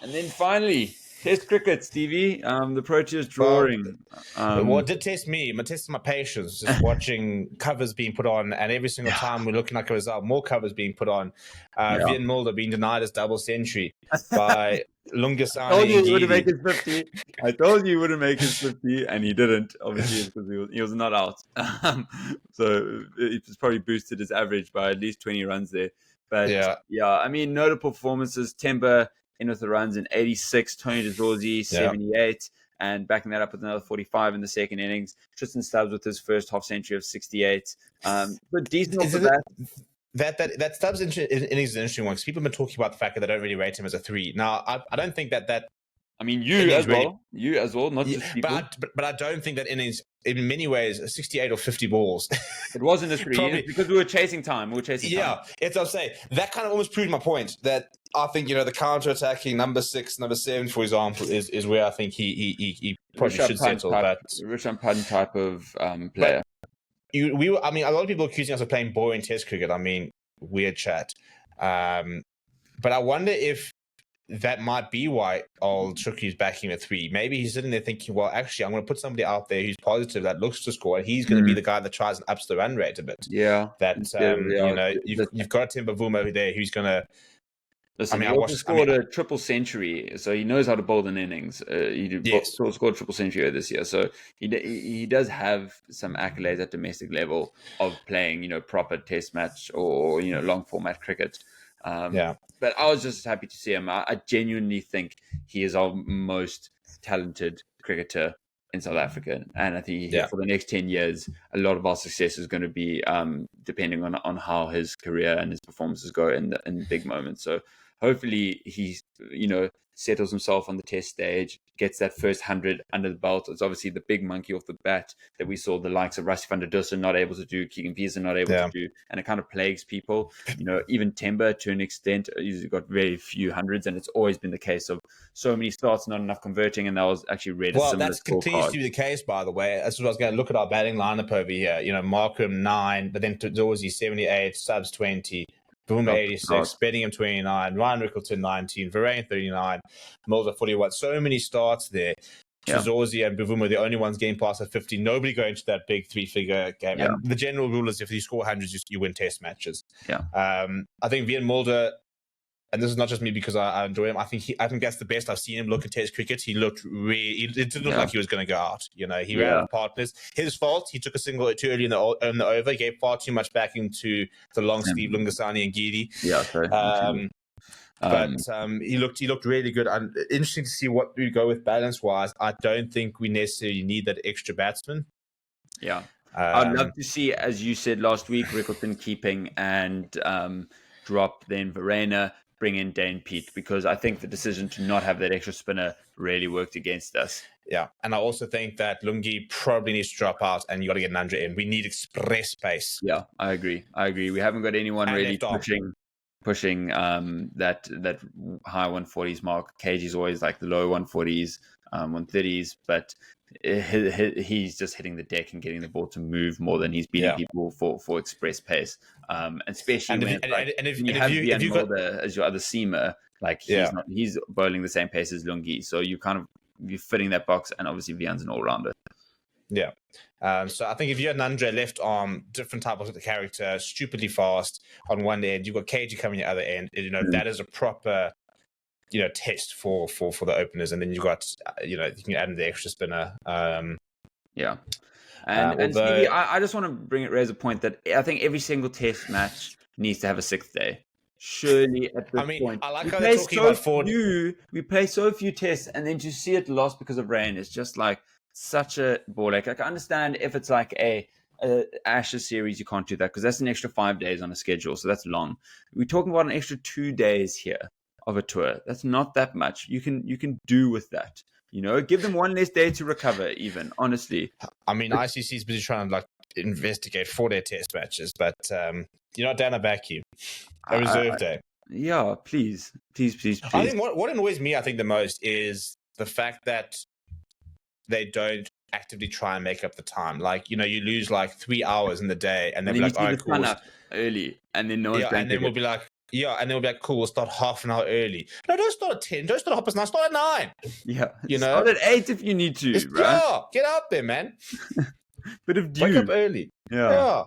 And then finally, Test cricket, Stevie. The Proteas Well, drawing. What did test me? It tested my patience, just watching covers being put on, and every single time we're looking like a result, more covers being put on. Vian Mulder being denied his double century by Lungasani. I told you he wouldn't make his 50. I told you he wouldn't make his 50, and he didn't. Obviously, because he was not out. So it's probably boosted his average by at least 20 runs there. But yeah, I mean, notable performances. Temba in with the runs in 86, Tony D'Zorzy 78, and backing that up with another 45 in the second innings. Tristan Stubbs with his first half century of 68. But decent off the bat. That Stubbs innings is an interesting one because people have been talking about the fact that they don't really rate him as a 3. Now, I don't think that. I mean, you as well, not just people. But I don't think that innings, in many ways, 68 or 50 balls. It wasn't a 3 because we were chasing time. Yeah, it's what I'm saying. That kind of almost proved my point that I think, the counter-attacking number 6, number 7, for example, is where I think he probably should settle. Rishabh Pant type of player. A lot of people accusing us of playing boring Test cricket. I mean, weird chat. But I wonder if that might be why old Chucky's backing a 3. Maybe he's sitting there thinking, well, actually, I'm going to put somebody out there who's positive that looks to score, and he's going to be the guy that tries and ups the run rate a bit. Yeah. You've got Tim Bavuma there who's going to. Listen, he scored a triple century, so he knows how to bowl an innings. He scored a triple century this year, so he does have some accolades at domestic level of playing, proper Test match or long format cricket. But I was just happy to see him. I genuinely think he is our most talented cricketer in South Africa, and I think for the next 10 years, a lot of our success is going to be depending on how his career and his performances go in big moments. So hopefully he settles himself on the Test stage, gets that first 100 under the belt. It's obviously the big monkey off the bat that we saw the likes of Rassie van der Dussen not able to do, Keegan Pearson not able to do, and it kind of plagues people. Even Temba, to an extent, he's got very few hundreds, and it's always been the case of so many starts, not enough converting, and that was actually read a similar that continues to be the case, by the way. That's what I was going to look at our batting lineup over here. Markham 9, but then D'Zorzy 78, Stubbs 20, Boom 86, Bedingham 29, Ryan Rickleton 19, Varane 39, Mulder 41. So many starts there. D'Zorzy and Bavuma are the only ones getting past at 50. Nobody going to that big 3-figure game. And the general rule is if you score hundreds, you win Test matches. I think Vian Mulder, and this is not just me because I enjoy him. I think that's the best I've seen him look at Test cricket. He looked it didn't look like he was going to go out. He ran out of partners. His fault. He took a single too early in the over. He gave far too much backing to the long sleeve Lungasani and Gidi. He looked really good. And interesting to see what we go with balance wise. I don't think we necessarily need that extra batsman. I'd love to see, as you said last week, Rickleton keeping and drop then Verena, bring in Dane Pete, because I think the decision to not have that extra spinner really worked against us. Yeah, and I also think that Lungi probably needs to drop out, and you got to get Nandra in. We need express pace. Yeah, I agree. We haven't got anyone really pushing that high 140s mark. KG's always like the low 140s, 130s, but he's just hitting the deck and getting the ball to move more than he's beating people for express pace. Especially if you have Vian Mulder as your other seamer, like he's bowling the same pace as Lungi, so you're fitting that box, and obviously Vian's an all-rounder. Yeah. So I think if you had Nandre left arm, different type of character, stupidly fast on one end, you've got KG coming the other end. That is a proper test for the openers, and then you've got you can add in the extra spinner. And Stevie, I just want to raise a point that I think every single Test match needs to have a 6th day. Surely at this point, I like how they're talking about we play so few Tests, and then to see it lost because of rain is just like such a ball ache. Like, I understand if it's like a Ashes series, you can't do that because that's an extra 5 days on a schedule, so that's long. We're talking about an extra 2 days here of a tour. That's not that much. You can do with that. Give them one less day to recover, even, honestly. ICC's busy trying to investigate 4-day Test matches, but you're not down to back you. A reserve day. Yeah, please. I think what annoys me, I think, the most is the fact that they don't actively try and make up the time. You lose 3 hours in the day, and they'll be like, all right, cool. Early, and then no one's and then we'll be like, Yeah, and they'll be like, cool, we'll start half an hour early. No, don't start at 10. Don't start at 9. Start at 9. Yeah. You know? Start at 8 if you need to, right? Yeah, get out there, man. Bit of dew. Wake up early. Yeah.